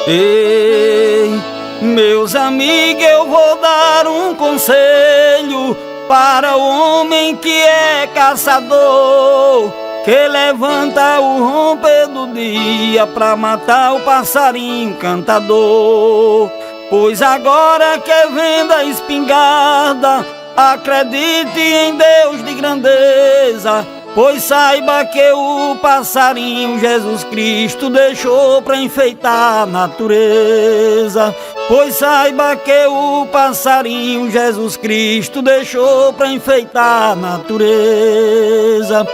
Ei, meus amigos, eu vou dar um conselho para o homem que é caçador, que levanta o romper do dia pra matar o passarinho cantador. Pois agora que venda a espingarda, acredite em Deus de grandeza, pois saiba que o passarinho Jesus Cristo deixou pra enfeitar a natureza. Pois saiba que o passarinho Jesus Cristo deixou pra enfeitar a natureza.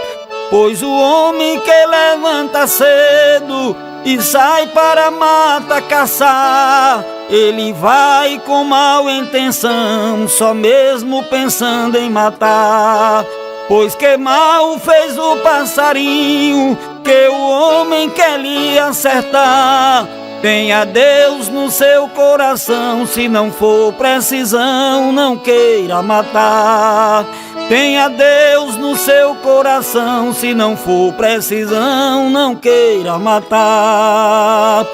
Pois o homem que levanta cedo e sai para a mata caçar, ele vai com mal intenção, só mesmo pensando em matar. Pois que mal fez o passarinho, que o homem quer lhe acertar. Tenha Deus no seu coração, se não for precisão, não queira matar. Tenha Deus no seu coração, se não for precisão, não queira matar.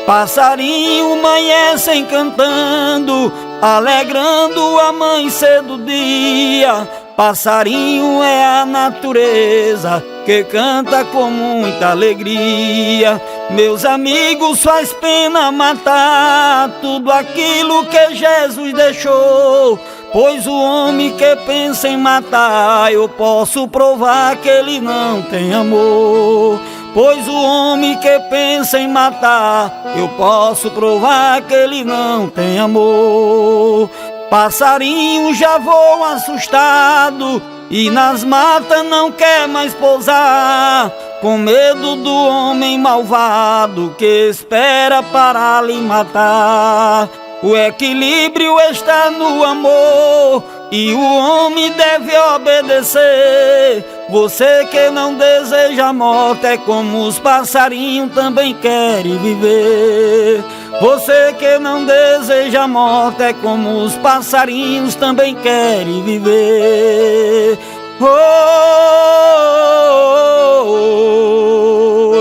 Passarinho amanhecem cantando, alegrando o amanhecer do dia. Passarinho é a natureza que canta com muita alegria. Meus amigos, faz pena matar tudo aquilo que Jesus deixou. Pois o homem que pensa em matar, eu posso provar que ele não tem amor. Pois o homem que pensa em matar, eu posso provar que ele não tem amor. Passarinho já voa assustado e nas matas não quer mais pousar, com medo do homem malvado que espera para lhe matar. O equilíbrio está no amor e o homem deve obedecer. Você que não deseja a morte é como os passarinhos também querem viver. Você que não deseja a morte é como os passarinhos também querem viver. Oh,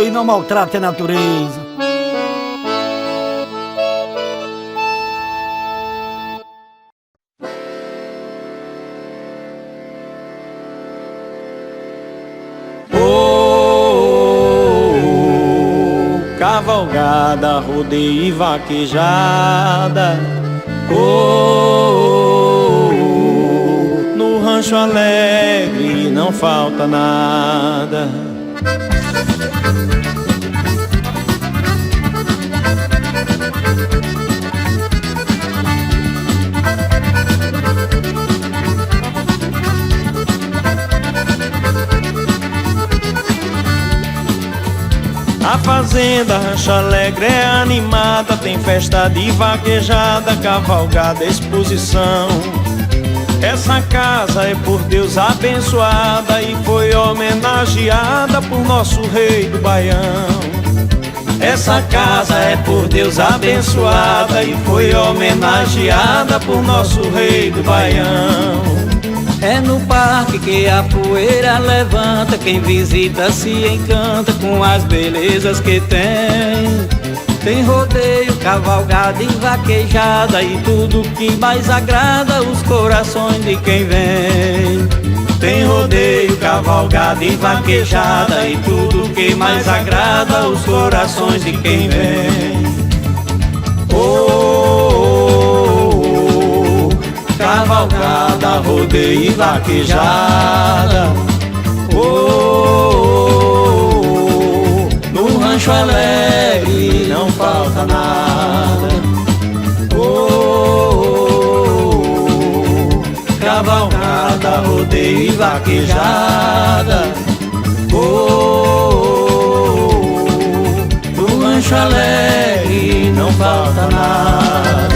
e não maltrate a natureza. Cavalgada, rodeio e vaquejada, no rancho alegre não falta nada. A fazenda Rancho Alegre é animada, tem festa de vaquejada, cavalgada, exposição. Essa casa é por Deus abençoada e foi homenageada por nosso rei do Baião. Essa casa é por Deus abençoada e foi homenageada por nosso rei do Baião. É no parque que a poeira levanta, quem visita se encanta com as belezas que tem. Tem rodeio, cavalgada e vaquejada e tudo que mais agrada os corações de quem vem. Tem rodeio, cavalgada e vaquejada e tudo que mais agrada os corações de quem vem. Cavalgada, rodeio e vaquejada, no Rancho Alegre não falta nada. Cavalgada, rodeio e vaquejada, no Rancho Alegre não falta nada.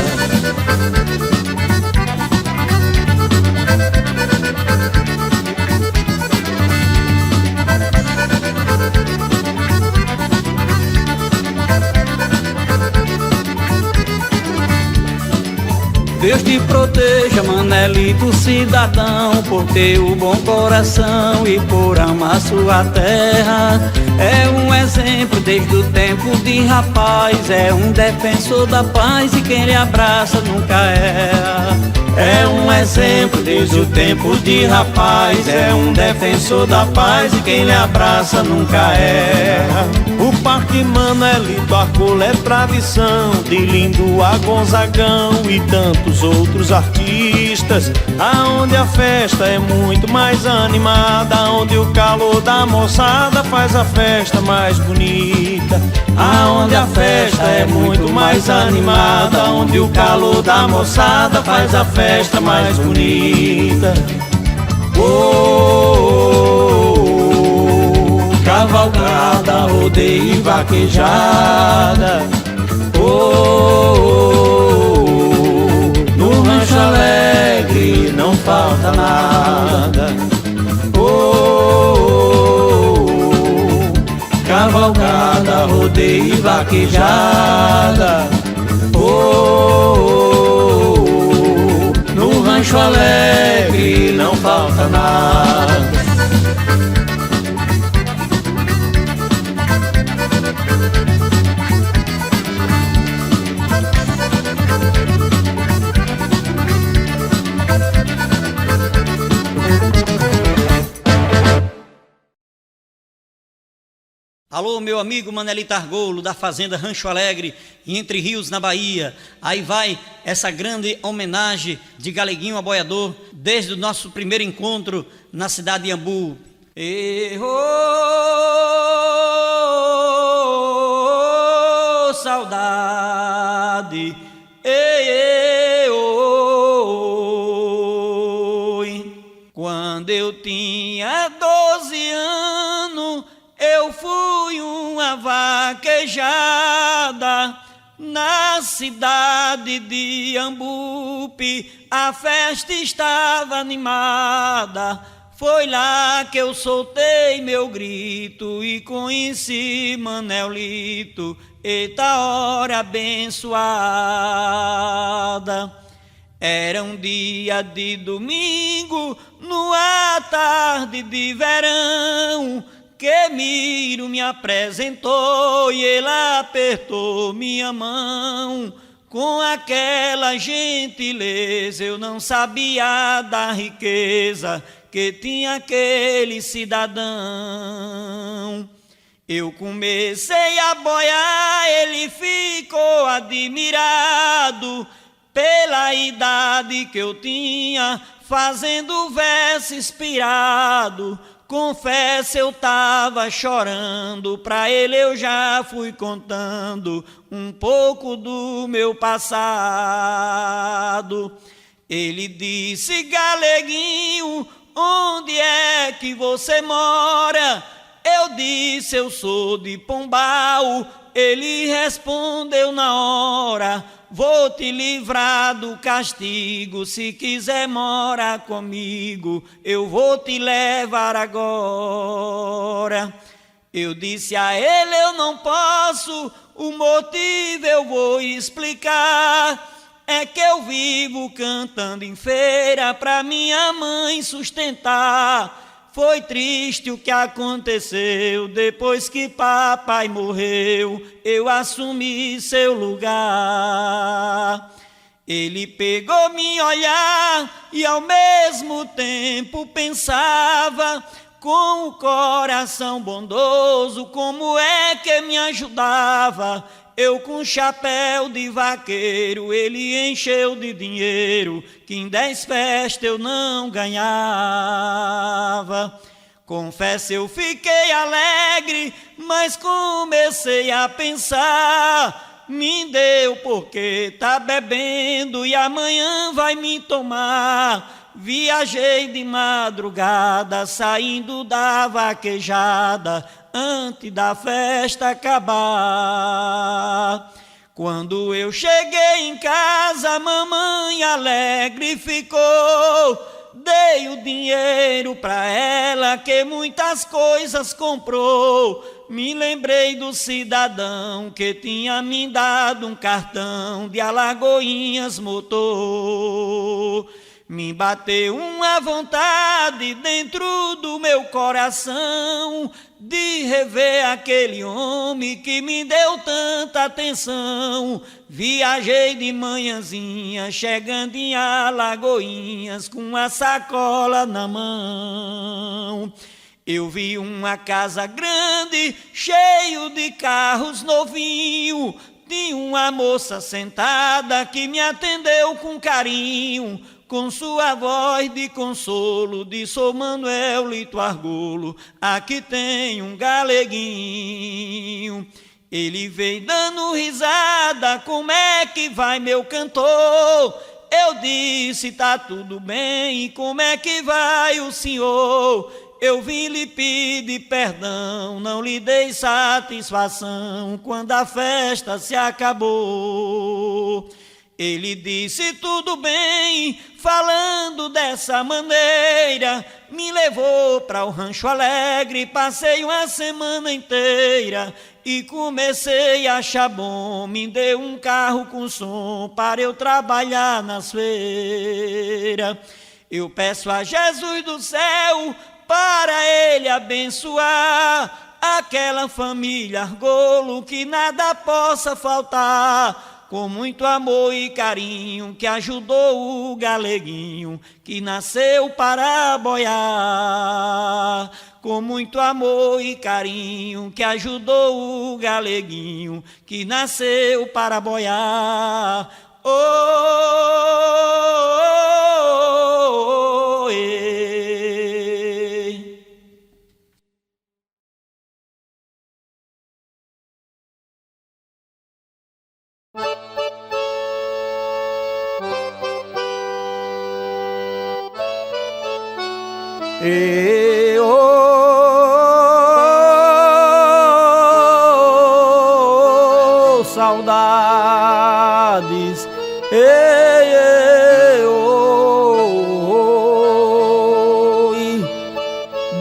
Deus te proteja, Manelito cidadão, por ter o bom coração e por amar sua terra. É um exemplo exemplo desde o tempo de rapaz. É um defensor da paz e quem lhe abraça nunca erra. É um exemplo desde o tempo de rapaz. É um defensor da paz e quem lhe abraça nunca erra. O Parque Manuelito Argola é tradição de Lindo a Gonzagão e tantos outros artistas, aonde a festa é muito mais animada, onde o calor da moçada faz a festa mais bonita. Aonde a festa é muito mais animada, onde o calor da moçada faz a festa mais bonita. Cavalgada, rodeio e vaquejada. No Rancho Alegre não falta nada. Cavalgada, rodeio e vaquejada. No Rancho Alegre não falta nada. Alô, meu amigo Manelito Argolo, da Fazenda Rancho Alegre, em Entre Rios, na Bahia. Aí vai essa grande homenagem de Galeguinho Aboiador, desde o nosso primeiro encontro na cidade de Iambu. Saudade, quando eu tinha 12 anos, eu fui uma vaquejada na cidade de Iambupe. A festa estava animada, foi lá que eu soltei meu grito e conheci Manelito. Eita hora abençoada. Era um dia de domingo, numa tarde de verão, que Miro me apresentou e ele apertou minha mão. Com aquela gentileza eu não sabia da riqueza que tinha aquele cidadão. Eu comecei a boiar, ele ficou admirado pela idade que eu tinha, fazendo verso inspirado. Confesso, eu tava chorando, pra ele eu já fui contando um pouco do meu passado. Ele disse: Galeguinho, onde é que você mora? Eu disse: eu sou de Pombal. Ele respondeu na hora: vou te livrar do castigo, se quiser morar comigo, eu vou te levar agora. Eu disse a ele: eu não posso, o motivo eu vou explicar. É que eu vivo cantando em feira pra minha mãe sustentar. Foi triste o que aconteceu, depois que papai morreu, eu assumi seu lugar. Ele pegou me olhar e ao mesmo tempo pensava, com o coração bondoso, como é que me ajudava. Eu com chapéu de vaqueiro, ele encheu de dinheiro, que em 10 festas eu não ganhava. Confesso, eu fiquei alegre, mas comecei a pensar, me deu porque tá bebendo e amanhã vai me tomar. Viajei de madrugada, saindo da vaquejada, antes da festa acabar. Quando eu cheguei em casa, mamãe alegre ficou. Dei o dinheiro pra ela, que muitas coisas comprou. Me lembrei do cidadão que tinha me dado um cartão de Alagoinhas motor. Me bateu uma vontade dentro do meu coração de rever aquele homem que me deu tanta atenção. Viajei de manhãzinha, chegando em Alagoinhas, com a sacola na mão. Eu vi uma casa grande, cheio de carros novinhos. Tinha uma moça sentada que me atendeu com carinho. Com sua voz de consolo, disse: "Ô Manuel Lito Argolo, aqui tem um galeguinho." Ele veio dando risada: "Como é que vai, meu cantor?" Eu disse: "Tá tudo bem, e como é que vai o senhor? Eu vim lhe pedir perdão, não lhe dei satisfação quando a festa se acabou." Ele disse: "Tudo bem." Falando dessa maneira, me levou para o Rancho Alegre. Passei uma semana inteira e comecei a achar bom. Me deu um carro com som para eu trabalhar nas feiras. Eu peço a Jesus do céu para ele abençoar aquela família Argolo, que nada possa faltar. Com muito amor e carinho, que ajudou o galeguinho que nasceu para boiar. Com muito amor e carinho, que ajudou o galeguinho que nasceu para boiar. Oh, oh, oh, oh, E oh, saudades,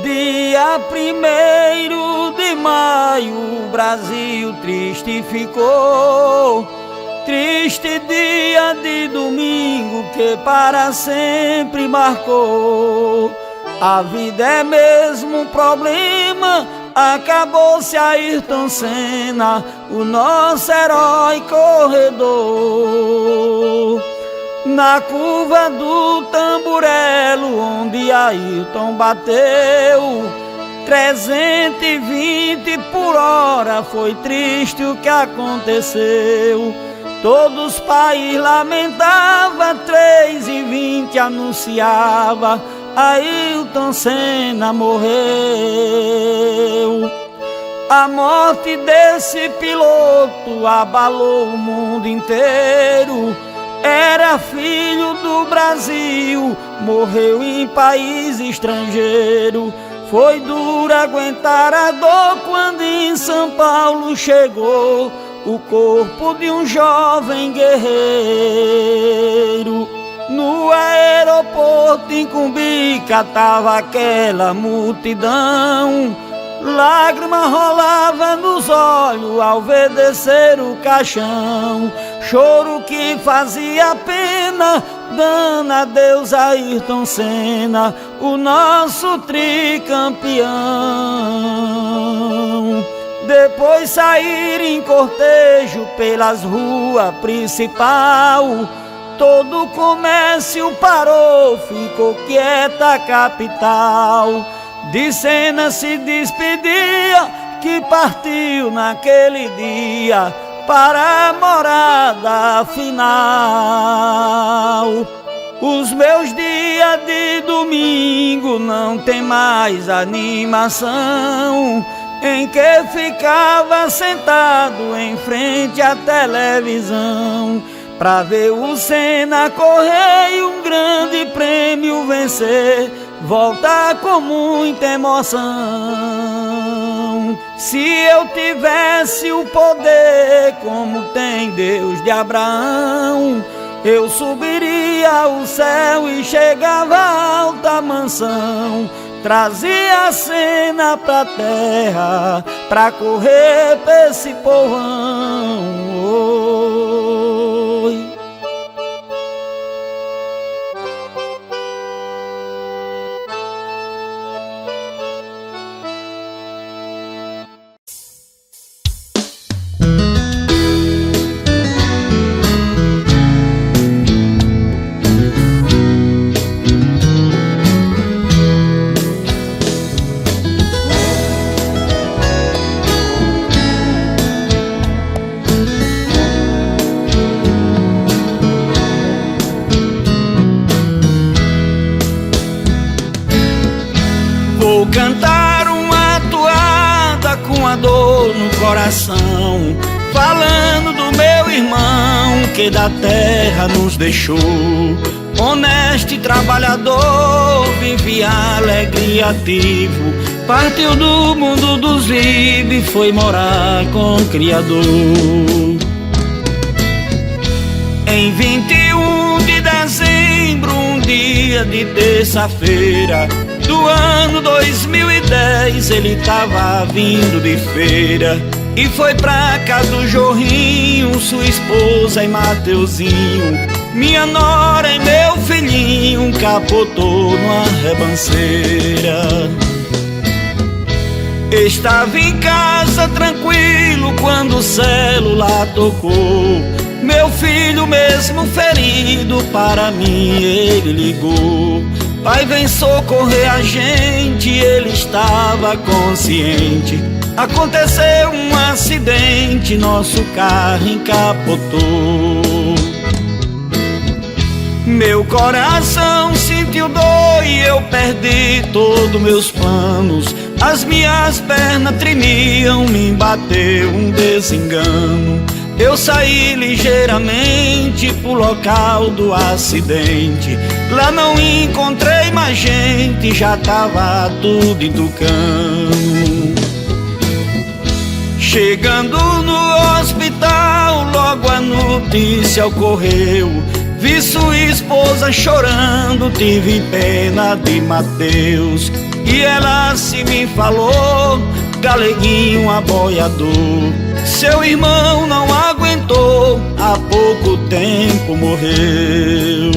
dia 1º de maio, o Brasil triste ficou. Triste dia de domingo que para sempre marcou. A vida é mesmo um problema, acabou-se Ayrton Senna, o nosso herói corredor. Na curva do Tamburelo, onde Ayrton bateu 320 por hora, foi triste o que aconteceu. Todos os países lamentavam, 3:20 anunciava: Ayrton Senna morreu. A morte desse piloto abalou o mundo inteiro. Era filho do Brasil, morreu em país estrangeiro. Foi duro aguentar a dor quando em São Paulo chegou o corpo de um jovem guerreiro. No aeroporto em Cumbica tava aquela multidão. Lágrima rolava nos olhos ao ver descer o caixão. Choro que fazia pena, dando adeus a Ayrton Senna, o nosso tricampeão. Depois sair em cortejo pelas ruas principal, todo o comércio parou, ficou quieta a capital. De Senna se despedia, que partiu naquele dia para a morada final. Os meus dias de domingo não tem mais animação, em que ficava sentado em frente à televisão pra ver o Senna correr e um grande prêmio vencer, voltar com muita emoção. Se eu tivesse o poder como tem Deus de Abraão, eu subiria ao céu e chegava à alta mansão. Trazia a Senna pra terra, pra correr pra esse povão. Oi. cantar uma toada com a dor no coração, falando do meu irmão que da terra nos deixou. Honesto e trabalhador, vivia alegre e ativo, partiu do mundo dos vivos e foi morar com o Criador. Em 21 de dezembro, um dia de terça-feira do ano 2010, ele tava vindo de feira e foi pra casa do Jorrinho, sua esposa e Mateuzinho, minha nora e meu filhinho, capotou numa rebanceira. Estava em casa tranquilo quando o celular tocou, meu filho mesmo ferido, para mim ele ligou. Pai, vem socorrer a gente, ele estava consciente. Aconteceu um acidente, nosso carro encapotou. Meu coração sentiu dor e eu perdi todos meus planos. As minhas pernas tremiam, me bateu um desengano. Eu saí ligeiramente pro local do acidente. Lá não encontrei mais gente, já tava tudo entucando. Chegando no hospital, logo a notícia ocorreu. Vi sua esposa chorando, tive pena de Mateus. E ela se me falou, galeguinho aboiador, seu irmão não aguentou, há pouco tempo morreu.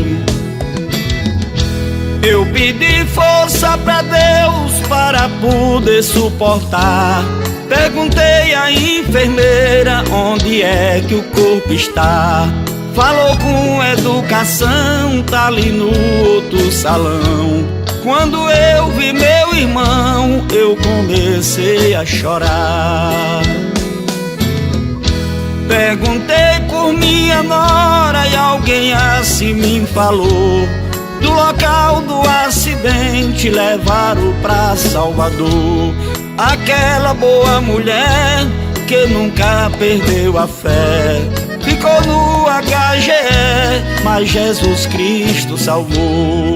Eu pedi força pra Deus para poder suportar. Perguntei à enfermeira onde é que o corpo está. Falou com educação, tá ali no outro salão. Quando eu vi meu irmão, eu comecei a chorar. Perguntei por minha nora e alguém assim me falou. Do local do acidente levaram pra Salvador. Aquela boa mulher que nunca perdeu a fé ficou no HGE, mas Jesus Cristo salvou.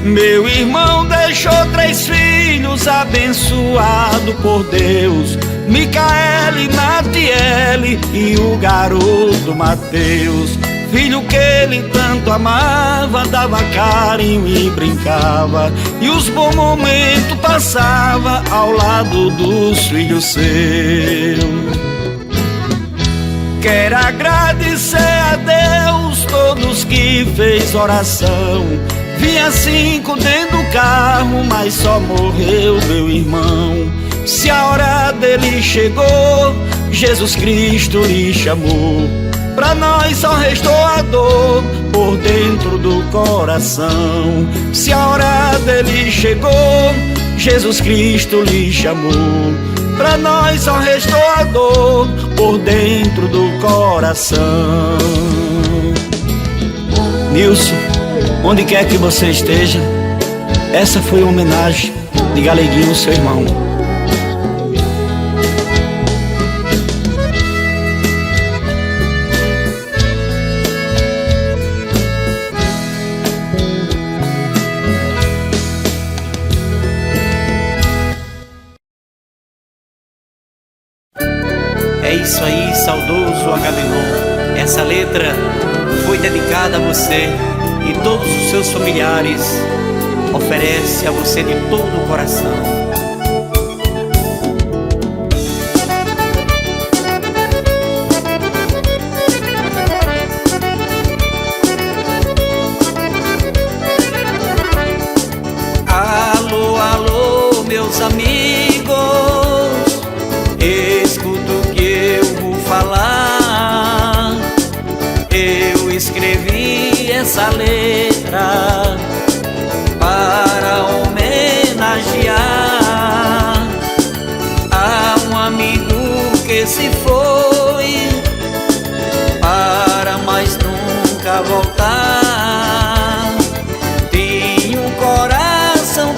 Meu irmão deixou 3 filhos abençoados por Deus, Micaele, Natiele e o garoto Mateus. Filho que ele tanto amava, dava carinho e brincava, e os bons momentos passava ao lado dos filhos seus. Quero agradecer a Deus todos que fez oração. Vinha 5 dentro do carro, mas só morreu meu irmão. Se a hora dele chegou, Jesus Cristo lhe chamou. Pra nós só restou a dor por dentro do coração. Se a hora dele chegou, Jesus Cristo lhe chamou. Pra nós só restou a dor por dentro do coração. Nilson, onde quer que você esteja, essa foi a homenagem de Galeguinho, seu irmão. É isso aí, saudoso Agamenon. Essa letra foi dedicada a você e todos os seus familiares. Oferece a você de todo o coração. Alô, alô, meus amigos, escuta o que eu vou falar. Eu escrevi essa letra para homenagear a um amigo que se foi para mais nunca voltar. Tinha um coração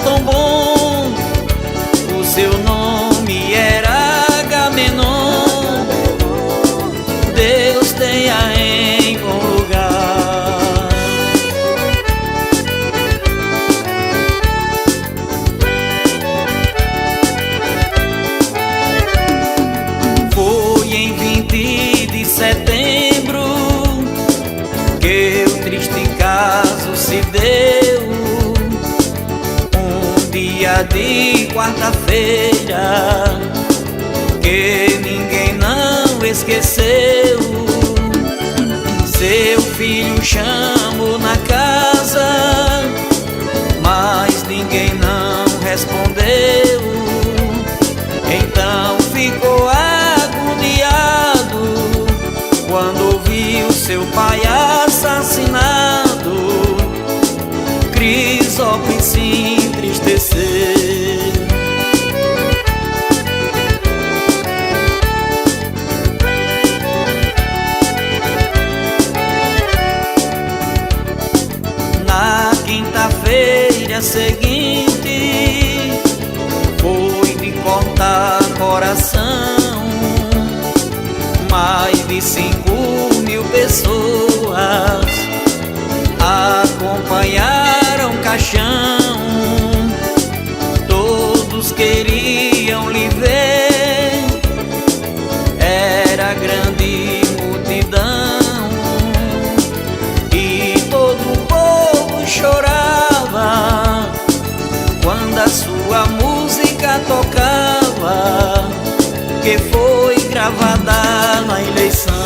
dia de quarta-feira, que ninguém não esqueceu. Seu filho chamou na casa, mas ninguém não respondeu. Então ficou agoniado quando ouviu seu pai assassinado. Crisópolis se entristeceu. Na quinta-feira seguinte, foi de cortar coração. Mais de 5.000 pessoas acompanharam o caixão. Todos queriam lhe ver, era grande multidão, e todo o povo chorava quando a sua música tocava, que foi gravada na eleição.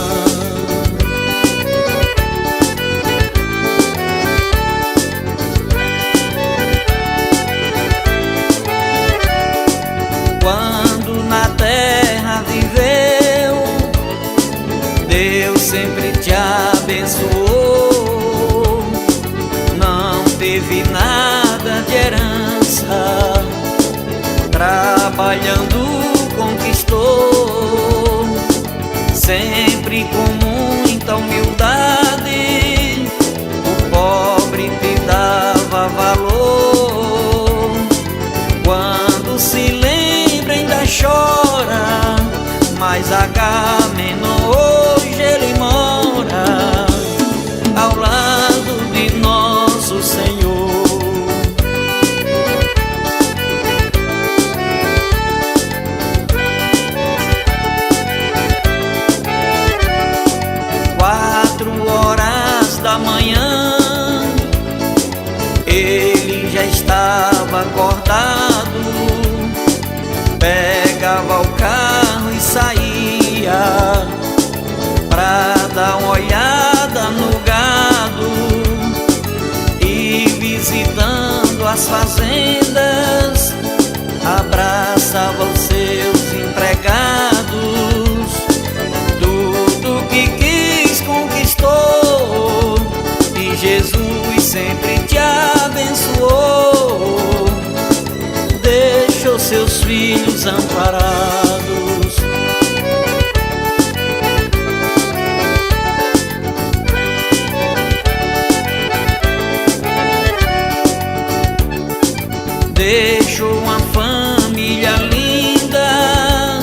Quando na terra viveu, Deus sempre te abençoou. Não teve nada de herança, trabalhando conquistou, sempre com muita humildade. O pobre te dava valor. Quando se lembra ainda chora, mas Agamenon hoje ele mora ao lado de nosso Senhor. Da manhã, ele já estava acordado, pegava o carro e saía pra dar uma olhada no gado, e visitando as fazendas, abraçava os seus empregados. Tudo que quis conquistou, e Jesus sempre te abençoou. Deixou seus filhos amparados. Deixou uma família linda,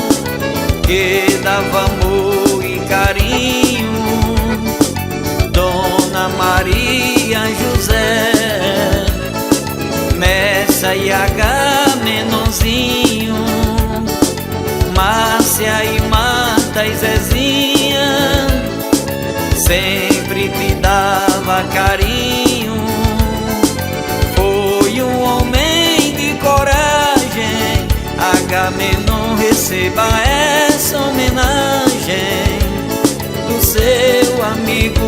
que dava amor e carinho. Dona Maria, José, Messa e Agamenonzinho, Márcia e Marta e Zezinha, sempre te dava carinho. Foi um homem de coragem, Agamenon, receba essa homenagem do seu amigo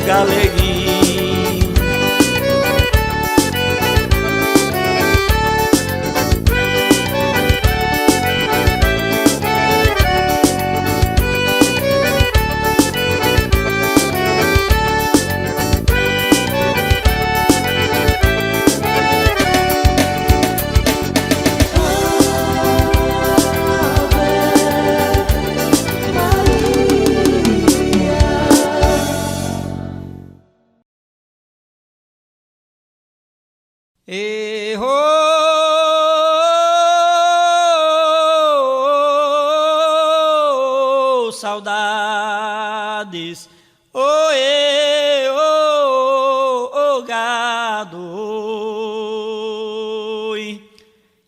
Galeguinho. Saudades, gado.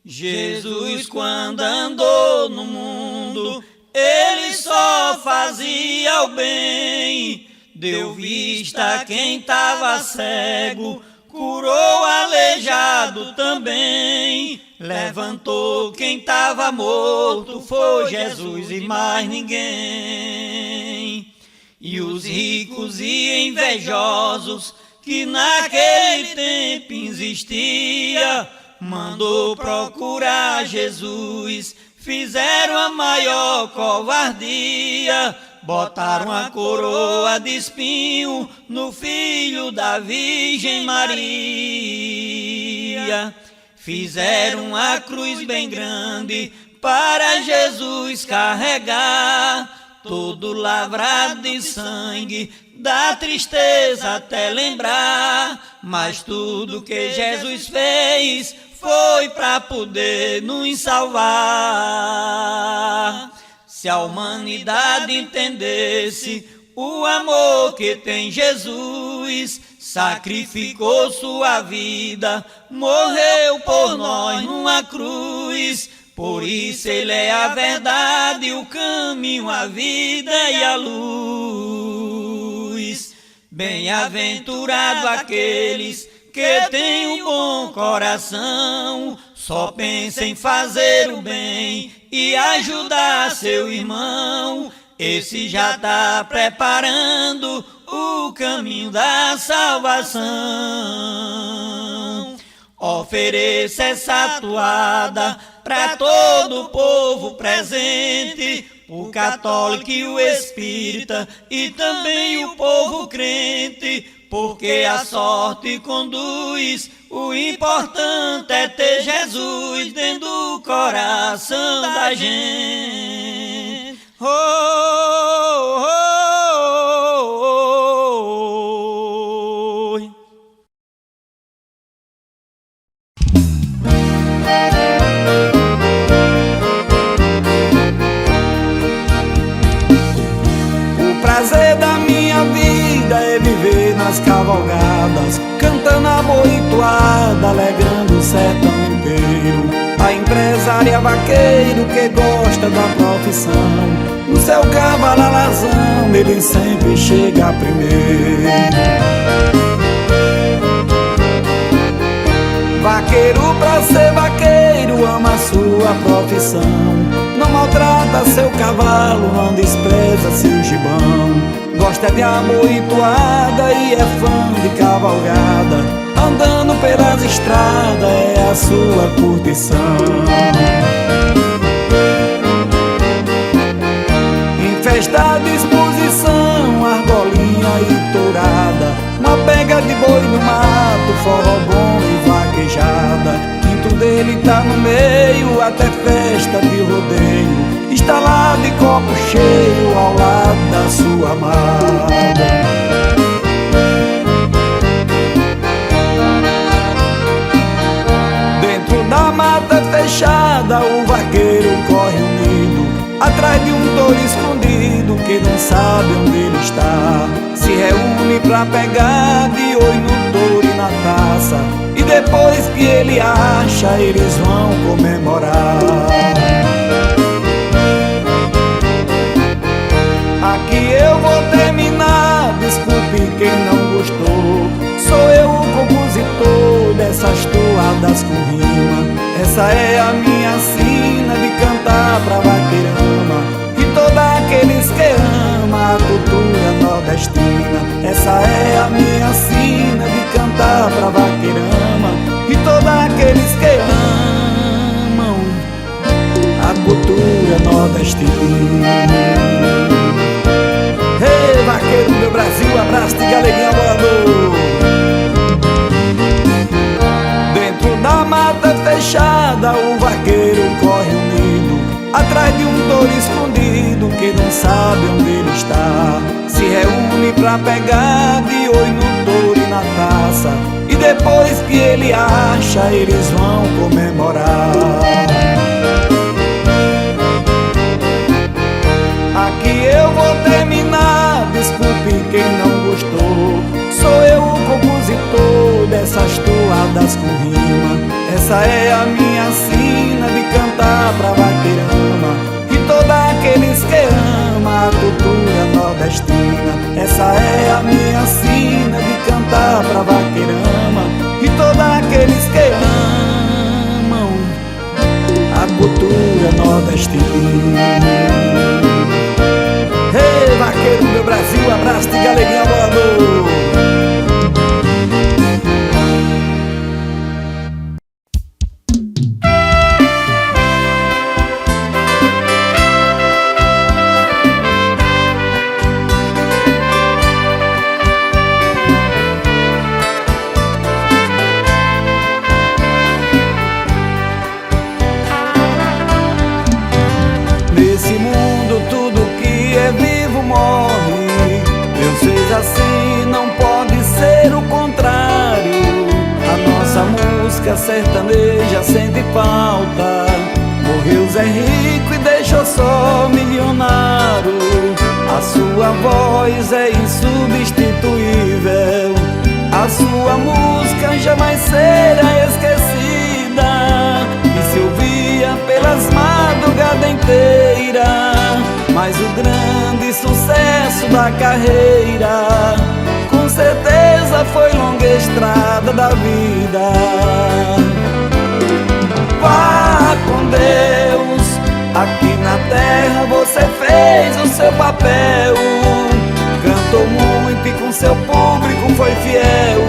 Jesus, quando andou no mundo, ele só fazia o bem. Deu vista a quem tava cego, curou aleijado também, levantou quem estava morto, foi Jesus e mais ninguém. E os ricos e invejosos que naquele tempo existia, mandou procurar Jesus, fizeram a maior covardia, botaram a coroa de espinho no filho da Virgem Maria. Fizeram a cruz bem grande para Jesus carregar, todo lavrado de sangue, dá tristeza até lembrar. Mas tudo que Jesus fez foi para poder nos salvar. Se a humanidade entendesse o amor que tem Jesus, sacrificou sua vida, morreu por nós numa cruz. Por isso ele é a verdade, o caminho, a vida e a luz. Bem-aventurado aqueles que têm um bom coração, só pensa em fazer o bem e ajudar seu irmão. Esse já está preparando o caminho da salvação. Ofereça essa toada para todo o povo presente, o católico e o espírita e também o povo crente, porque a sorte conduz, o importante é ter Jesus dentro do coração da gente. Oh, oh, oh, oh. O prazer da minha vida é viver nas cavalgadas, cantando a boitoada, alegrando o sertão inteiro. A empresária vaqueiro que gosta da profissão, no seu cavalo alazão ele sempre chega primeiro. Vaqueiro pra ser vaqueiro ama a sua profissão, não maltrata seu cavalo, não despreza seu gibão. Gosta de amoitoada e é fã de cavalgada, andando pelas estradas é a sua curtição. Em festa de exposição, argolinha e tourada, uma pega de boi no mato, forró bom e vaquejada. Em tudo ele tá no meio, até festa de rodeio, está lá de copo cheio ao lado da sua amada. Dentro da mata fechada o vaqueiro corre unido, atrás de um touro escondido que não sabe onde ele está. Se reúne pra pegar de olho no touro e na taça, e depois que ele acha eles vão comemorar. Aqui eu vou terminar, desculpe quem não gostou, sou eu o compositor dessas toadas com rima. Essa é a minha sina de cantar pra vaqueirama e todos aqueles que amam a cultura nordestina. Essa é a minha sina de cantar pra vaqueirama e todos aqueles que amam a cultura nordestina. Ei, vaqueiro do meu Brasil, abraço de galeguinha voador. Dentro da mata fechada o vaqueiro corre unido, atrás de um touro escondido que não sabe onde ele está. Se reúne pra pegar de olho no touro e na taça, e depois que ele acha eles vão comemorar. Aqui eu vou terminar, desculpe quem não gostou, sou eu o compositor dessas toadas com rima. Essa é a minha sina de cantar pra vaqueirama e todos aqueles que amam a cultura nordestina. Essa é a minha sina de cantar pra vaqueirama cultura nordestina. Ei, vaqueiro do meu Brasil, abraço de galeguinha voador. Nesse mundo tudo que é vivo morre. Deus fez assim, não pode ser o contrário. A nossa música sertaneja sente falta. Morreu Zé Rico e deixou só milionário. A sua voz é insubstituível. A sua música jamais será esquecida. E se ouvia pelas madrugadas inteiras. Mas o grande sucesso da carreira com certeza foi longa estrada da vida. Vá com Deus, aqui na terra você fez o seu papel. Cantou muito e com seu público foi fiel,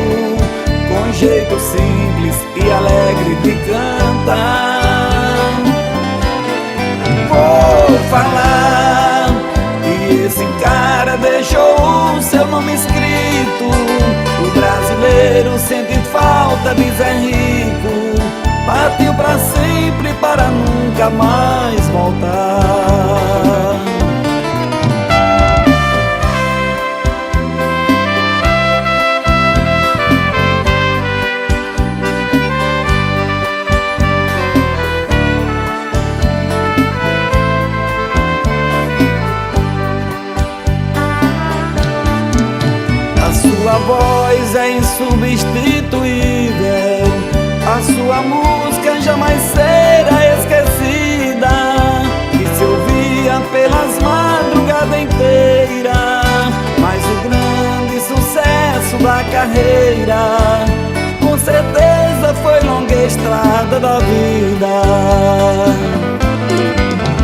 com jeito simples e alegre de cantar. Vou falar que esse cara deixou o seu nome escrito. O brasileiro sente falta de Zé Rico. Partiu pra sempre para nunca mais voltar. A sua voz é insubstituível. A sua música jamais será esquecida. E se ouvia pelas madrugadas inteiras. Mas o grande sucesso da carreira com certeza foi longa estrada da vida.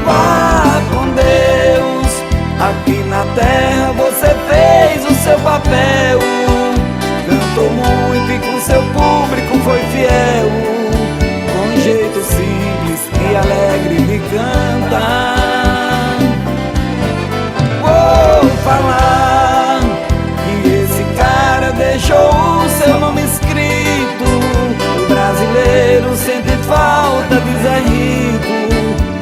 Vá com Deus, aqui na terra você fez o seu papel. Cantou muito e com seu público foi fiel, com jeito simples e alegre de cantar. Vou falar que esse cara deixou o seu nome escrito. O brasileiro sente falta de Zé Rico.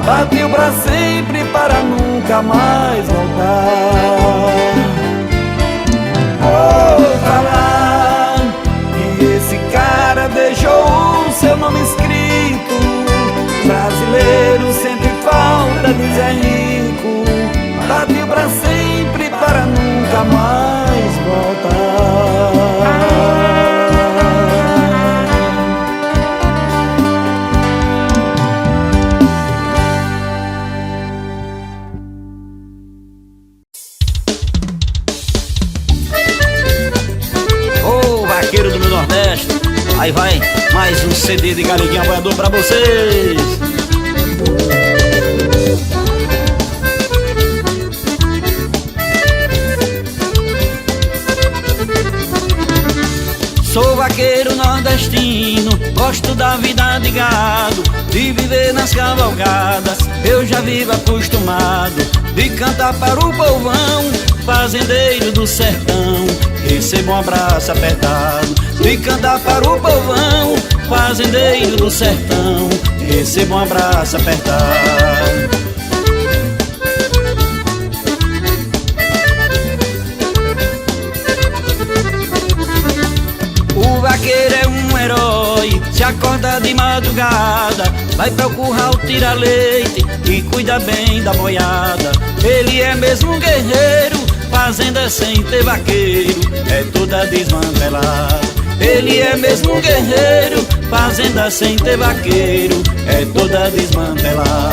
Partiu pra sempre para nunca mais voltar. Vou falar que esse cara deixou o seu nome escrito. Brasileiro sente falta de Zé Rico. Partiu pra sempre para nunca mais voltar. Vaqueiro do meu Nordeste, aí vai mais um CD de Galeguinha Voador pra vocês. Sou vaqueiro nordestino, gosto da vida de gado, de viver nas cavalgadas, eu já vivo acostumado, de cantar para o povão, fazendeiro do sertão, recebo um abraço apertado. De cantar para o povão, fazendeiro do sertão, recebo um abraço apertado. O vaqueiro é um herói, se acorda de madrugada, vai pro curral, tira leite e cuida bem da boiada. Ele é mesmo um guerreiro, fazenda sem ter vaqueiro é toda desmantelada. Ele é mesmo um guerreiro, fazenda sem ter vaqueiro é toda desmantelada.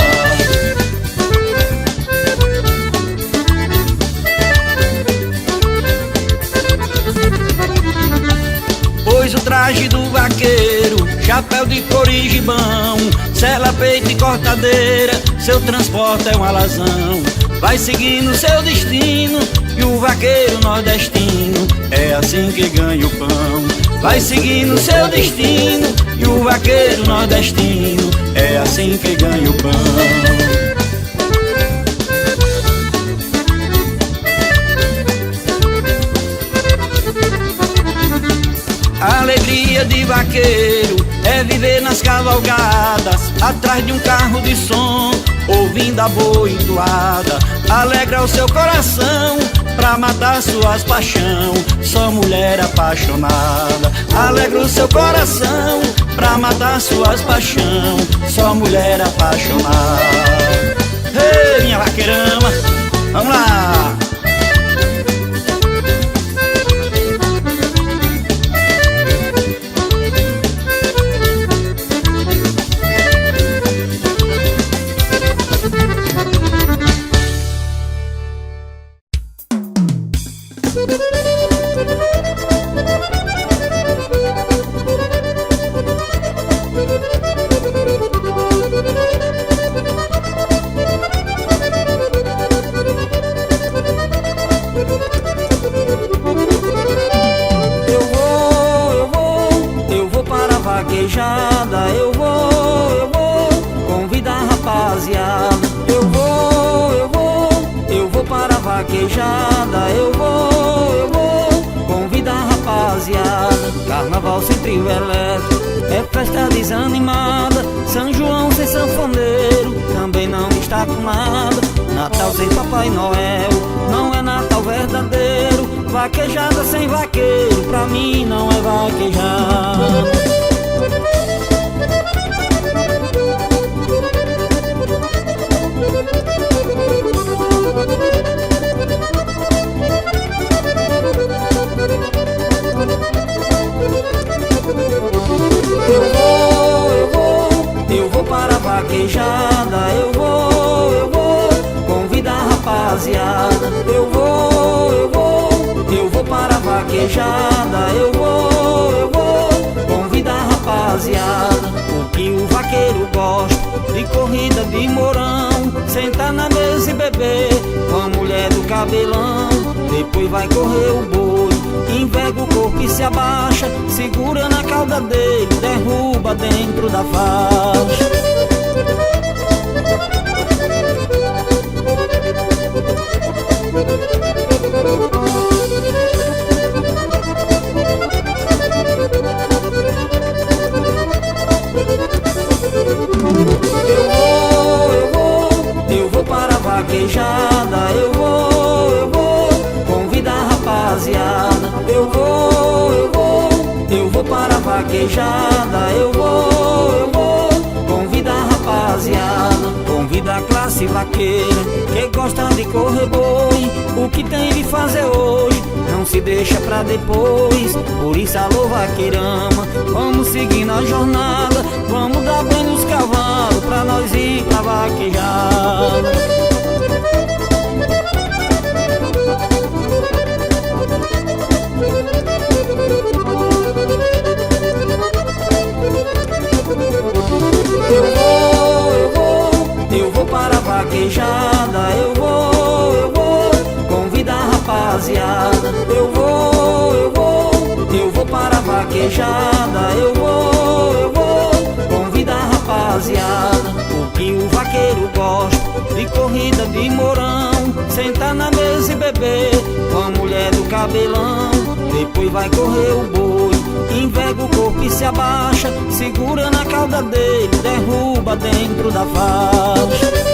Pois o traje do vaqueiro, chapéu de couro e gibão, sela, peito e cortadeira, seu transporte é um alazão. Vai seguindo seu destino e o vaqueiro nordestino é assim que ganha o pão. Vai seguindo seu destino e o vaqueiro nordestino é assim que ganha o pão. A alegria de vaqueiro é viver nas cavalgadas, atrás de um carro de som, ouvindo a boa entoada. Alegra o seu coração pra matar suas paixão, só mulher apaixonada. Alegra o seu coração pra matar suas paixão, só mulher apaixonada. Ei, minha vaqueirama, vamos lá! Eu vou convidar a rapaziada. Eu vou para a vaquejada. Eu vou convidar a rapaziada. Carnaval sem trio elétrico é festa desanimada. São João sem sanfoneiro também não está com nada. Natal sem Papai Noel não é Natal verdadeiro. Vaquejada sem vaqueiro pra mim não é vaquejada. Eu vou para a vaquejada. Eu vou convidar a rapaziada. Eu vou para a vaquejada. Eu vou convidar a rapaziada. O que o vaqueiro gosta de corrida de morão, sentar na mesa e beber com a mulher do cabelão. Depois vai correr o boi, enverga o corpo e se abaixa, segura na cauda dele, derruba dentro da faixa. Eu vou para a vaquejada. Eu vou convidar a rapaziada. Eu vou para a vaquejada. Eu vou convidar a rapaziada. Convida a classe vaqueira que gosta de correr boi. O que tem de fazer hoje não se deixa pra depois. Por isso alô vaqueirama, vamos seguir na jornada. Vamos dar banho nos cavalos pra nós ir pra vaquejada. Eu vou para a vaquejada. Eu vou convidar a rapaziada. Eu vou para a vaquejada. Eu vou convidar a rapaziada. O que o vaqueiro gosta de corrida de morão, sentar na mesa e beber com a mulher do cabelão. Depois vai correr o boi, enverga o corpo e se abaixa, segura na cauda dele, derruba dentro da faixa.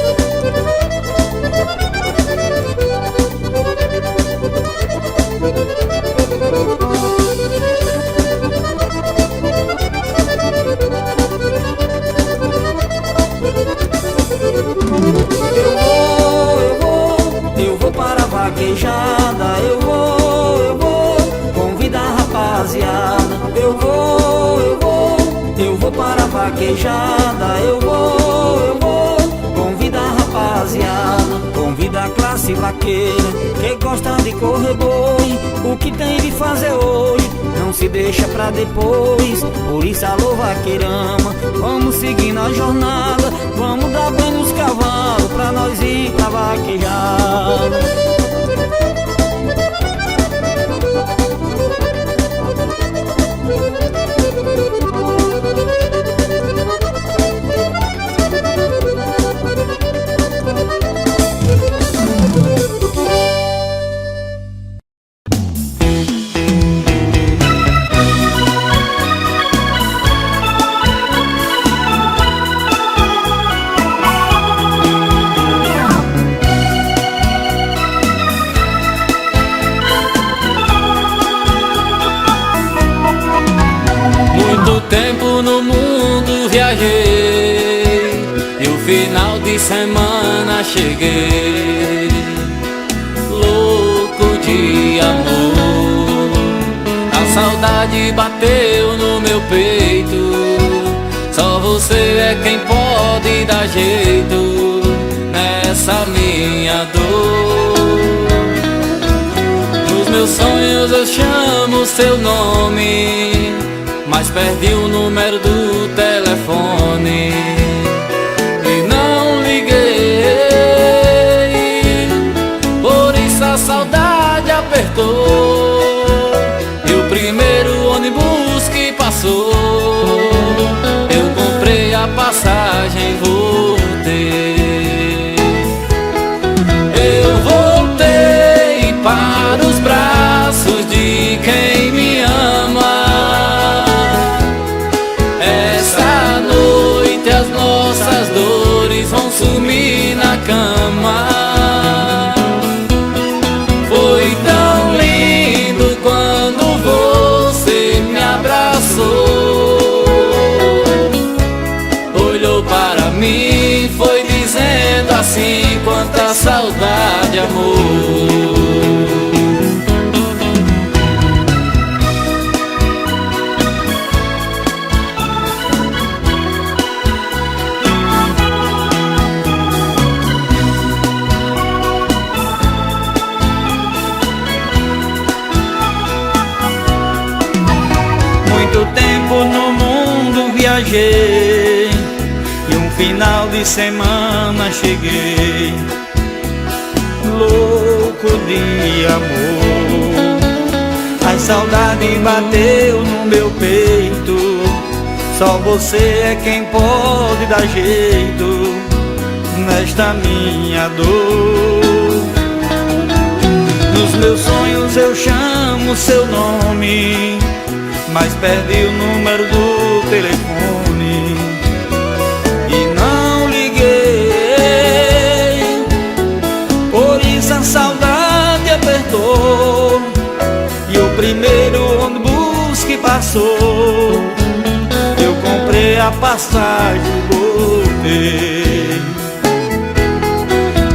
Eu vou para a vaquejada. Eu vou convidar a rapaziada. Eu vou para a vaquejada. Eu vou convidar a rapaziada. Convida da classe vaqueira, que gosta de correr boi. O que tem de fazer hoje não se deixa pra depois. Por isso alô vaqueirama, vamos seguir na jornada, vamos dar banho nos cavalos pra nós ir pra vaquejada. Tempo no mundo viajei e o final de semana cheguei, louco de amor. A saudade bateu no meu peito, só você é quem pode dar jeito nessa minha dor. Nos meus sonhos eu chamo seu nome, mas perdi o número do telefone e não liguei. Por isso a saudade apertou, e o primeiro ônibus que passou, eu comprei a passagem e voltei. Eu voltei para os braços de quem me ama. Nossas dores vão sumir na cama. Foi tão lindo quando você me abraçou, olhou para mim, foi dizendo assim: quanta saudade, amor. No mundo viajei e um final de semana cheguei, louco de amor. A saudade bateu no meu peito, só você é quem pode dar jeito nesta minha dor. Nos meus sonhos eu chamo seu nome, mas perdi o número do telefone e não liguei. Por isso a saudade apertou, e o primeiro ônibus que passou, eu comprei a passagem e voltei.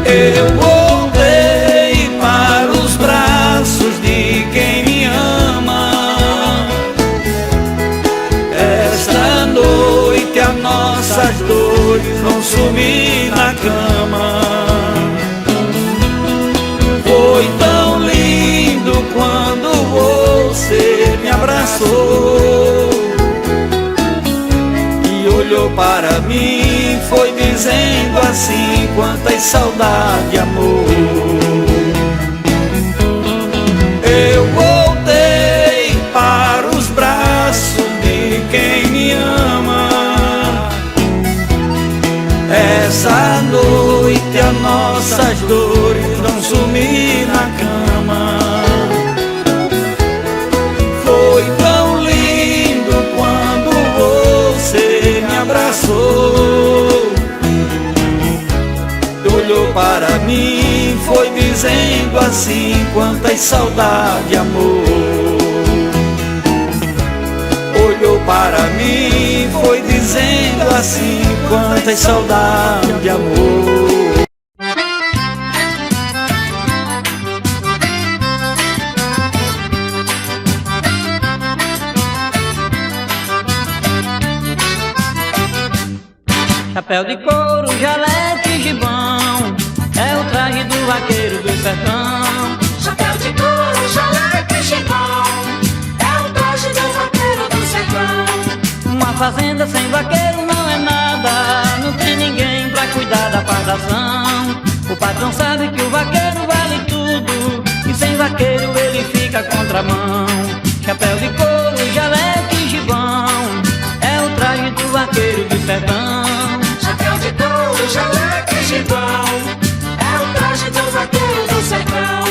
Eu voltei para os braços de quem me ama. Esta noite as nossas dores vão sumir na cama. Foi tão lindo quando você me abraçou e olhou para mim, foi dizendo assim: quantas saudade, amor. Eu voltei para os braços de quem me ama. Essa noite as nossas dores vão sumir na cama. Foi tão lindo quando você me abraçou, olhou para mim, foi dizendo assim: quantas saudade, amor. Olhou para mim, foi dizendo assim: quantas saudade, amor. Chapéu de couro, jaleco e gibão, é o traje traje do vaqueiro do sertão. Chapéu de couro, jaleco e gibão, é o traje do vaqueiro do sertão. Uma fazenda sem vaqueiro não é nada, não tem ninguém pra cuidar da plantação. O patrão sabe que o vaqueiro vale tudo, e sem vaqueiro ele fica contramão. Chapéu de couro, jaleco e gibão, é o traje do vaqueiro do sertão. Chapéu de couro, jaleco e gibão, é o traje do vaqueiro do sertão.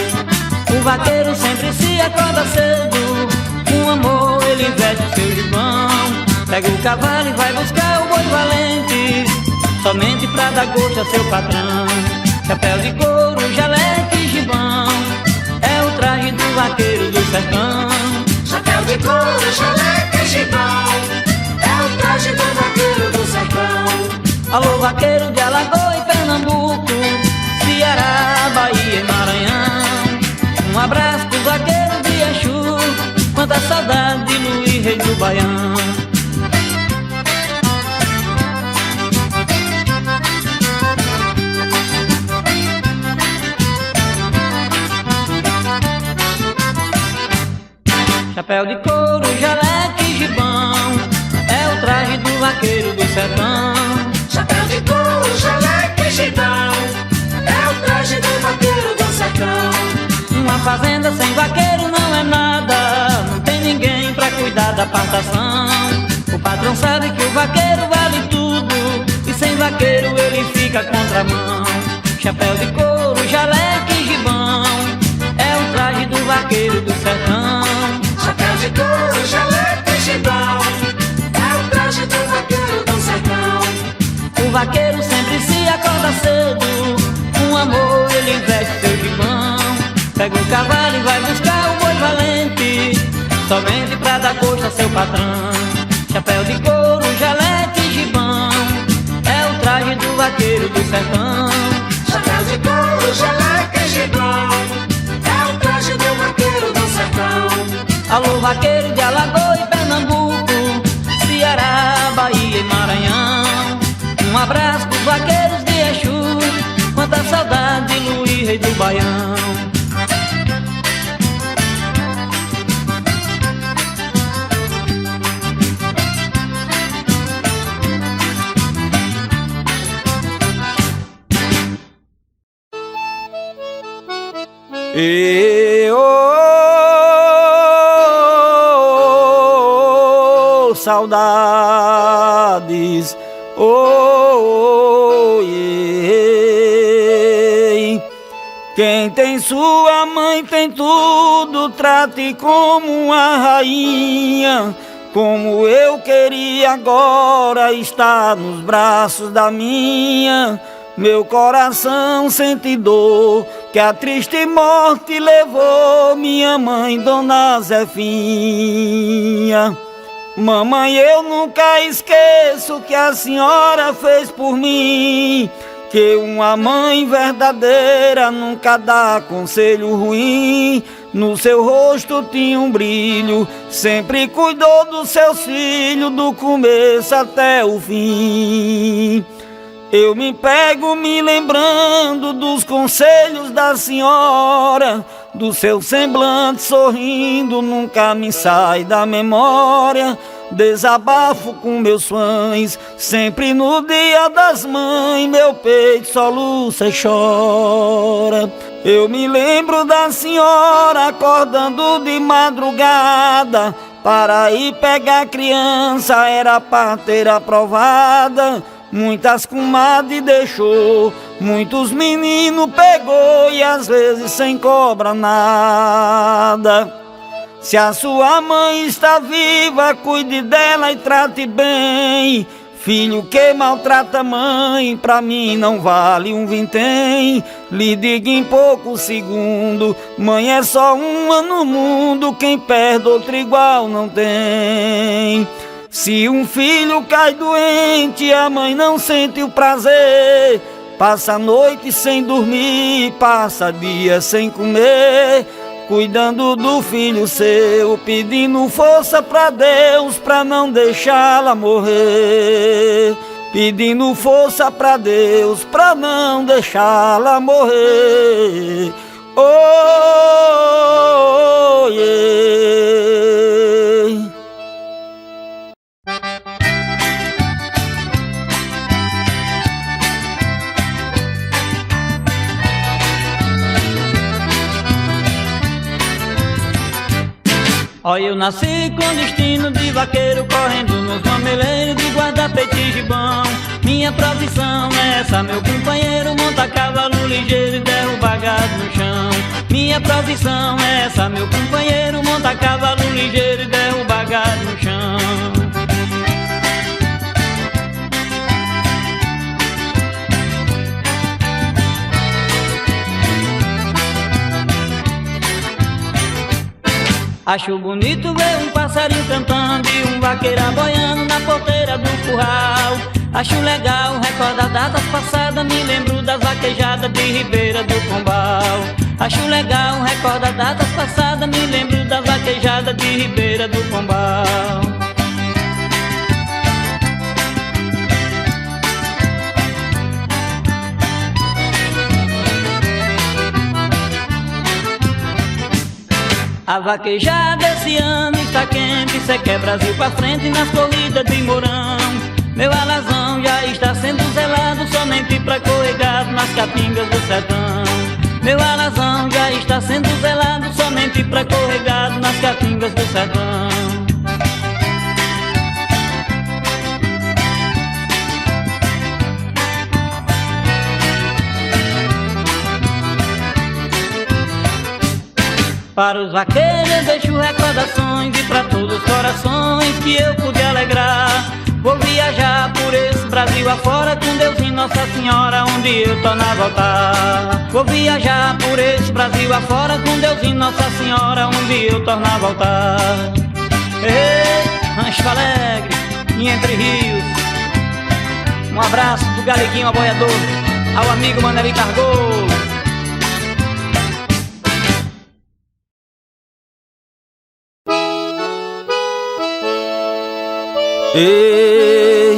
O vaqueiro sempre se acorda cedo, com amor ele veste o seu gibão. Pega o cavalo e vai buscar o boi valente, somente pra dar gosto a seu patrão. Chapéu de couro, jaleco e gibão, é o traje do vaqueiro do sertão. Chapéu de couro, jaleco e gibão, é o traje do vaqueiro do sertão. Alô, vaqueiro de Alagoas e Pernambuco, Ceará, Bahia e Maranhão. Um abraço pros vaqueiros de Exu, quanta saudade de Luís, rei do Baião. Chapéu de couro, jaleco e gibão, é o traje do vaqueiro do sertão. Chapéu de couro, jaleco e gibão, é o traje do vaqueiro do sertão. Uma fazenda sem vaqueiro não é nada, não tem ninguém pra cuidar da plantação. O patrão sabe que o vaqueiro vale tudo, e sem vaqueiro ele fica contramão. Chapéu de couro, jaleco e gibão, é o traje do vaqueiro do sertão. Chapéu de couro, jaleco e gibão, é o traje do vaqueiro do sertão. O vaqueiro sempre se acorda cedo, com amor ele veste seu gibão. Pega o cavalo e vai buscar o boi valente, somente pra dar gosto a seu patrão. Chapéu de couro, jaleco e gibão, é o traje do vaqueiro do sertão. Chapéu de couro, jaleco e gibão, é o traje do vaqueiro do sertão. Alô, vaqueiro de Alagoas e Pernambuco, Ceará, Bahia e Maranhão. Um abraço pros vaqueiros de Exu, quanta saudade de Luís, rei do Baião. Saudades, quem tem sua mãe tem tudo, trate como uma rainha. Como eu queria agora estar nos braços da minha. Meu coração sente dor, que a triste morte levou minha mãe, Dona Zefinha. Mamãe, eu nunca esqueço que a senhora fez por mim, que uma mãe verdadeira nunca dá conselho ruim. No seu rosto tinha um brilho, sempre cuidou dos seus filhos, do começo até o fim. Eu me pego me lembrando dos conselhos da senhora, do seu semblante sorrindo nunca me sai da memória. Desabafo com meus fãs, sempre no dia das mães, meu peito soluça e chora. Eu me lembro da senhora acordando de madrugada, para ir pegar criança, era parteira aprovada. Muitas comadres deixou, muitos meninos pegou, e às vezes sem cobra nada. Se a sua mãe está viva, cuide dela e trate bem. Filho que maltrata a mãe, pra mim não vale um vintém. Lhe digo em poucos segundos, mãe é só uma no mundo, quem perde outro igual não tem. Se um filho cai doente, a mãe não sente o prazer. Passa a noite sem dormir, passa dia sem comer, cuidando do filho seu, pedindo força pra Deus, pra não deixá-la morrer. pedindo força pra Deus, pra não deixá-la morrer. Oh, yeah. Olha, eu nasci com destino de vaqueiro, correndo nos mameleiros de guarda-peito e gibão. Minha profissão é essa, meu companheiro, monta cavalo ligeiro e derruba gado no chão. Minha profissão é essa, meu companheiro, monta cavalo ligeiro e derruba gado no chão. Acho bonito ver um passarinho cantando e um vaqueiro boiando na porteira do curral. Acho legal recordar datas passadas, me lembro das vaquejadas de Ribeira do Pombal. Acho legal recordar datas passadas, me lembro das vaquejadas de Ribeira do Pombal. A vaquejada esse ano está quente, cê quer Brasil pra frente nas corridas de Mourão. Meu alazão já está sendo zelado somente pra correr gado nas catingas do sertão. Meu alazão já está sendo zelado somente pra correr gado nas catingas do sertão. Para os vaqueiros eu deixo recordações e para todos os corações que eu pude alegrar. Vou viajar por esse Brasil afora com Deus e Nossa Senhora, onde eu torno a voltar. Vou viajar por esse Brasil afora com Deus e Nossa Senhora, onde eu torno a voltar. Ei, Rancho Alegre e Entre Rios, um abraço do Galeguinho Aboiador ao amigo Manelito Argolo. Ei,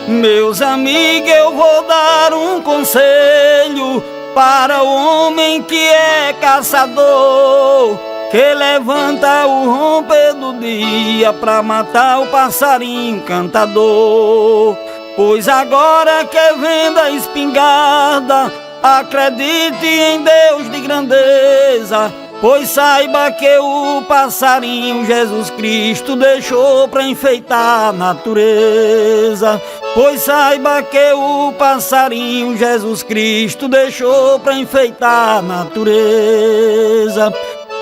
meus amigos, eu vou dar um conselho para o homem que é caçador, que levanta o romper do dia pra matar o passarinho cantador. Pois agora que venda a espingarda, acredite em Deus de grandeza, pois saiba que o passarinho Jesus Cristo deixou pra enfeitar a natureza. Pois saiba que o passarinho Jesus Cristo deixou pra enfeitar a natureza.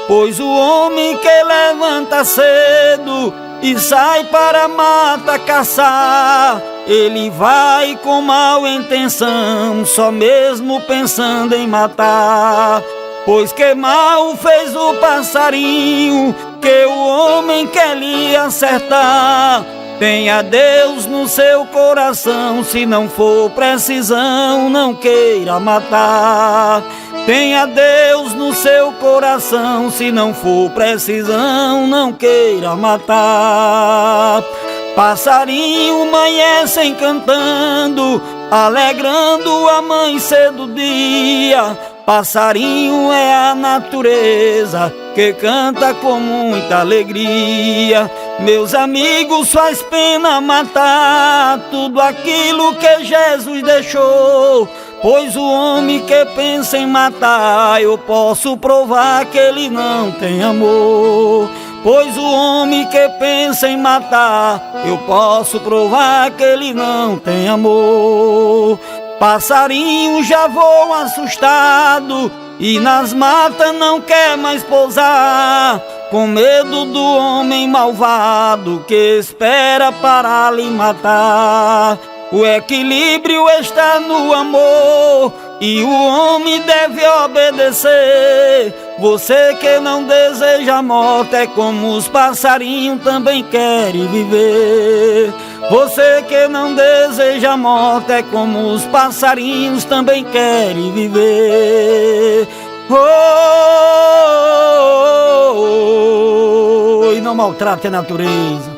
Pois o homem que levanta cedo e sai para a mata caçar, ele vai com mal intenção, só mesmo pensando em matar. Pois que mal fez o passarinho, que o homem quer lhe acertar. Tenha Deus no seu coração, se não for precisão, não queira matar. Tenha Deus no seu coração, se não for precisão, não queira matar. Passarinho amanhecem cantando, alegrando o amanhecer do dia. Passarinho é a natureza que canta com muita alegria. Meus amigos, faz pena matar tudo aquilo que Jesus deixou. Pois o homem que pensa em matar, eu posso provar que ele não tem amor. Pois o homem que pensa em matar, eu posso provar que ele não tem amor. Passarinho já voa assustado e nas matas não quer mais pousar, com medo do homem malvado que espera para lhe matar. O equilíbrio está no amor e o homem deve obedecer. Você que não deseja a morte é como os passarinhos também querem viver. Você que não deseja a morte é como os passarinhos também querem viver. Oh, e não maltrate a natureza.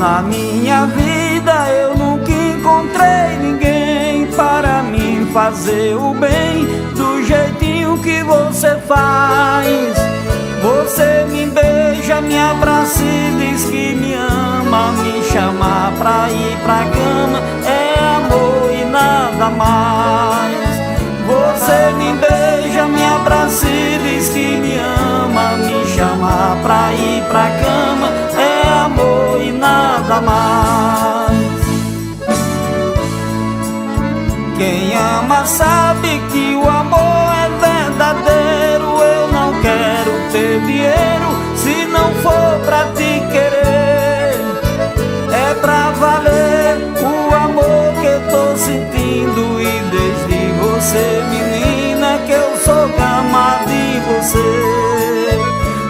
Na minha vida eu nunca encontrei ninguém para mim fazer o bem do jeitinho que você faz. Você me beija, me abraça e diz que me ama, me chama pra ir pra cama, é amor e nada mais. Você me beija, me abraça e diz que me ama, me chama pra ir pra cama, é amor e nada mais. Quem ama sabe que o amor é verdadeiro. Eu não quero ter dinheiro se não for pra te querer. É pra valer o amor que tô sentindo. E desde você, menina, que eu sou cama de você.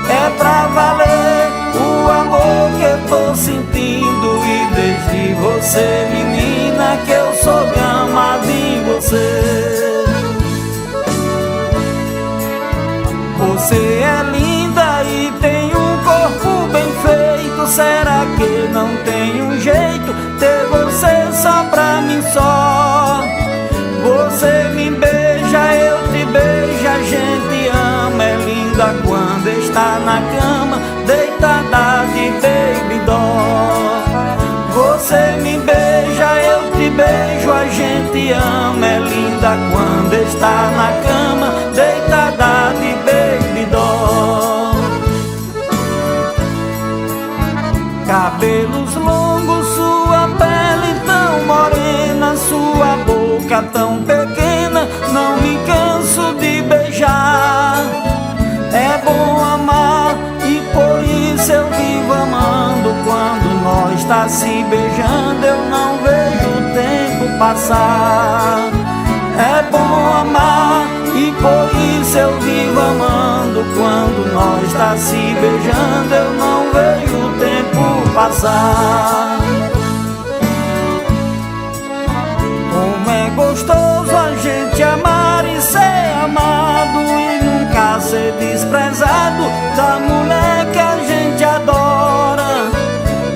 É pra valer o amor que eu tô sentindo. E desde você, menina, que eu sou cama de você. Você é linda e tem um corpo bem feito. Será que não tem um jeito ter você só pra mim só? Você me beija, eu te beijo, a gente ama. É linda quando está na cama, deitada de baby doll. Você me beija, eu te beijo, a gente ama. É linda quando está na cama, deitada de baby doll. Cabelos longos, sua pele tão morena, sua boca tão pequena, não me canso de beijar. É bom amar e por isso eu vivo amando. Quando nós tá se beijando eu não vejo o tempo passar. É bom amar e por isso eu vivo amando. Quando nós tá se beijando eu não vejo o tempo passar. Como é gostoso a gente amar e ser amado, e nunca ser desprezado da mulher que a gente adora.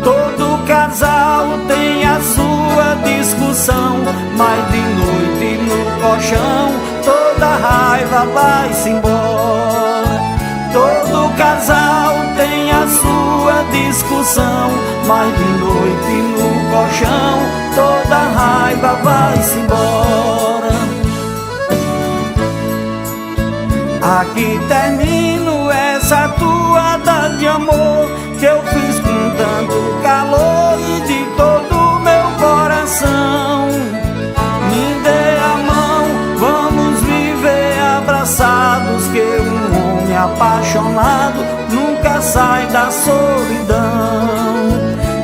Todo casal tem a sua discussão, mas de noite no colchão toda raiva vai-se embora. Todo casal tem a sua discussão, mas de noite no colchão toda raiva vai-se embora. Aqui termino essa toada de amor que eu fiz com tanto calor e de todo o meu coração. Me dê a mão, vamos viver abraçados, que um homem apaixonado nunca sai da solidão.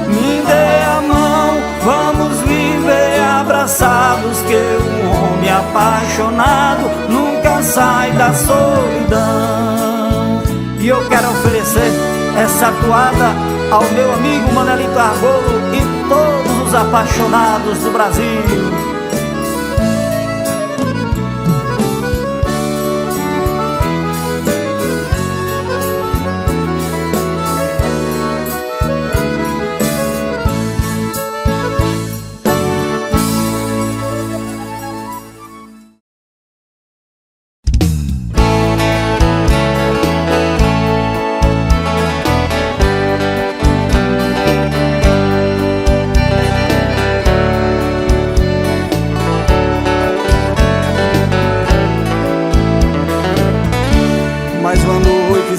Me dê a mão, vamos viver abraçados, que um homem apaixonado nunca sai da solidão. E eu quero oferecer essa toada ao meu amigo Manelito Argolo e todos os apaixonados do Brasil.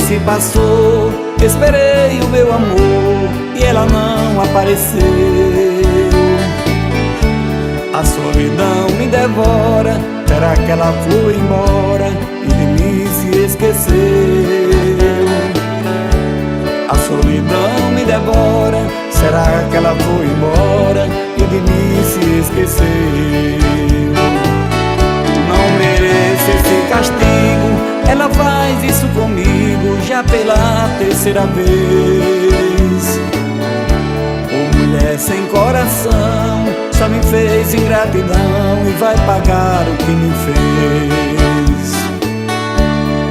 Se passou, esperei o meu amor e ela não apareceu. A solidão me devora, será que ela foi embora e de mim se esqueceu? A solidão me devora, será que ela foi embora e de mim se esqueceu? Não mereço esse castigo, ela faz isso comigo já pela terceira vez. Ô mulher sem coração, só me fez ingratidão e vai pagar o que me fez.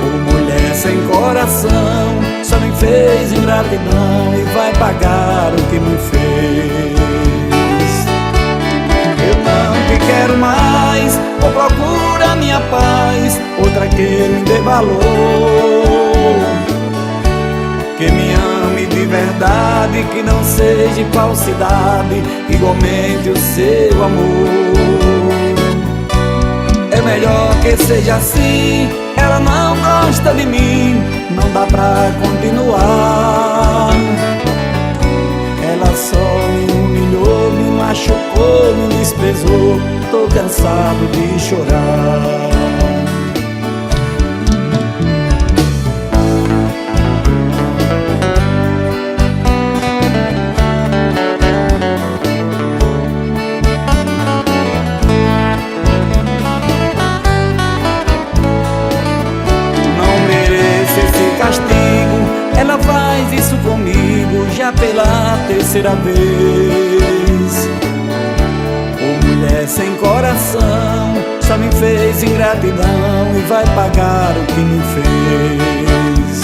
Ô mulher sem coração, só me fez ingratidão e vai pagar o que me fez. Eu não te quero mais, ou procura a minha paz, outra que me dê valor, que me ame de verdade, que não seja falsidade, igualmente o seu amor. É melhor que seja assim, ela não gosta de mim, não dá pra continuar. Ela só me humilhou, me machucou, me desprezou, tô cansado de chorar. Ela faz isso comigo já pela terceira vez. Ô mulher sem coração, só me fez ingratidão e vai pagar o que me fez.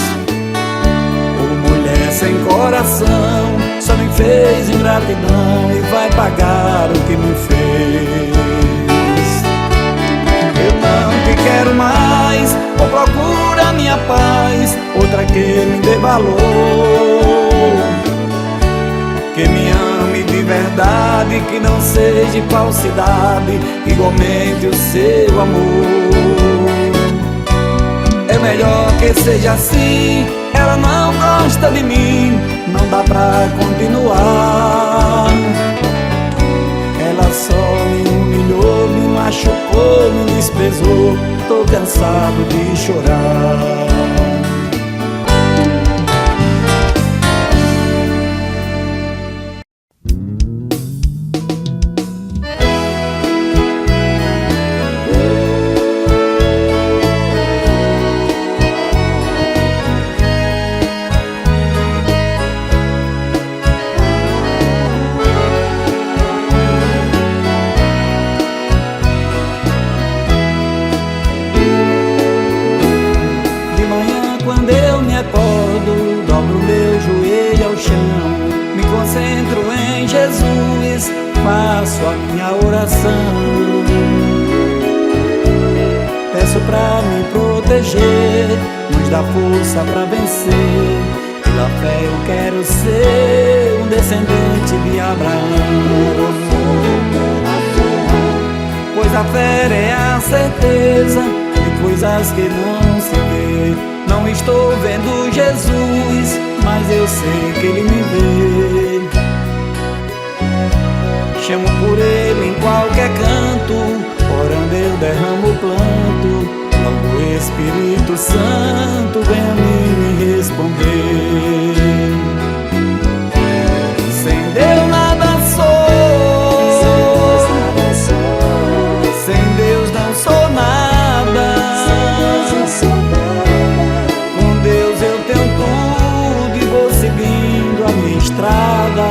Ô mulher sem coração, só me fez ingratidão e vai pagar o que me fez. Eu não te quero mais, ou procura a minha paz, outra que me dê valor, que me ame de verdade, que não seja falsidade, igualmente o seu amor. É melhor que seja assim, ela não gosta de mim, não dá pra continuar. Ela só me humilhou, me machucou, me desprezou, tô cansado de chorar. Faço a minha oração, peço pra me proteger, nos dá força pra vencer. Pela fé eu quero ser um descendente de Abraão, pois a fé é a certeza de coisas que não se vê. Não estou vendo Jesus, mas eu sei que Ele me vê. Chamo por Ele em qualquer canto, orando eu derramo o planto. Logo o Espírito Santo vem a mim me responder. Sem Deus nada sou, sem Deus não sou nada. Com Deus eu tenho tudo e vou seguindo a minha estrada.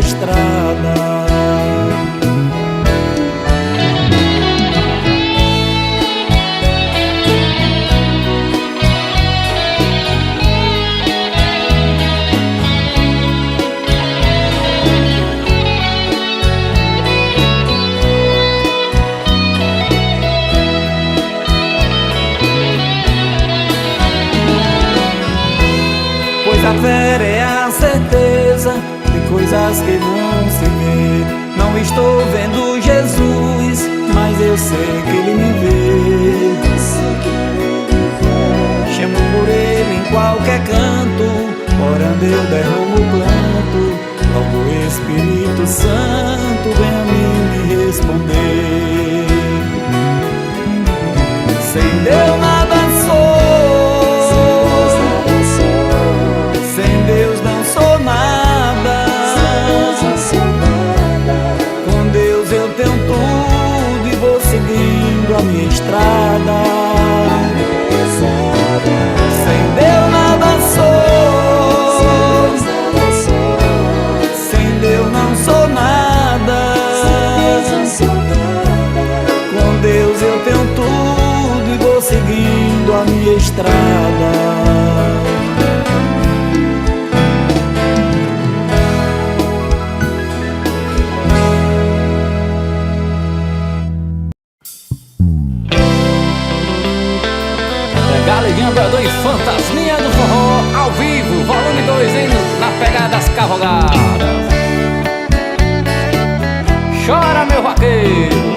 Estrada. Pois a fé é a certeza de coisas que não se vê. Não estou vendo Jesus, mas eu sei que Ele me vê. Chamo por Ele em qualquer canto, orando eu derrumo o planto. Logo o Espírito Santo vem a mim me responder. Sem Deus nada sou, sem Deus não sou nada. Com Deus eu tenho tudo e vou seguindo a minha estrada. Sem Deus nada minha estrada. Galeguinho Brador e Fantasminha do Forró, ao vivo, volume 2, indo na pegada das cavalgadas. Chora, meu vaqueiro.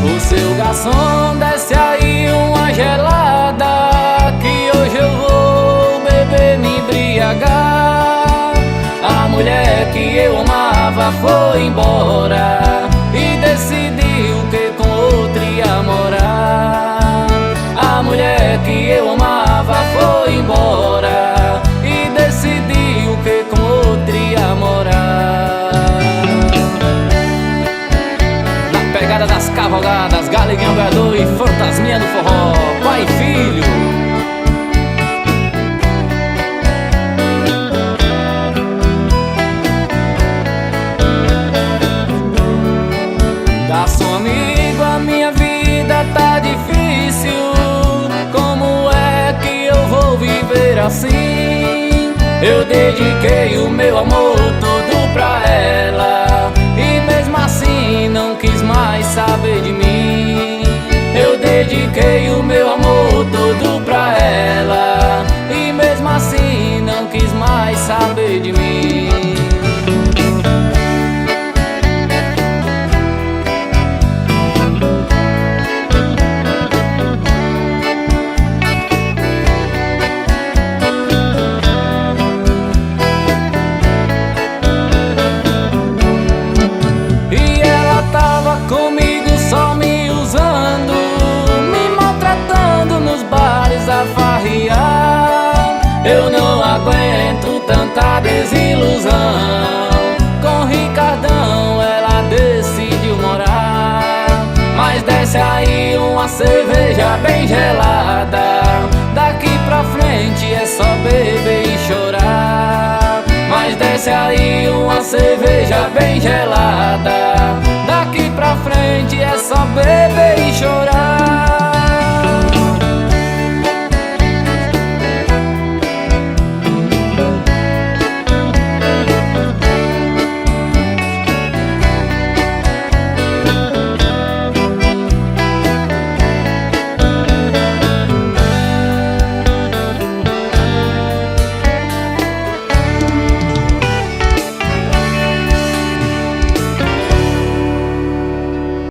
O seu garçom desce aí uma gelada, que hoje eu vou beber, me embriagar. A mulher que eu amava foi embora e decidiu que com outro ia morar. A mulher que eu amava foi embora e decidiu que com outro ia morar. Na pegada das cavalgadas, Galeguinho Brador e Fantasminha do Forró, pai e filho. Garçom amigo, a minha vida tá difícil. Como é que eu vou viver assim? Eu dediquei o meu amor todo pra ela e mesmo assim não quis mais saber de mim. Eu dediquei o meu amor todo pra ela e mesmo assim não quis mais saber de mim. Comigo só me usando, me maltratando nos bares a farriar. Eu não aguento tanta desilusão. Com Ricardão ela decidiu morar, mas desce aí uma cerveja bem gelada. Daqui pra frente é só beber e chorar. Mas desce aí uma cerveja bem gelada. Daqui pra frente é só beber e chorar.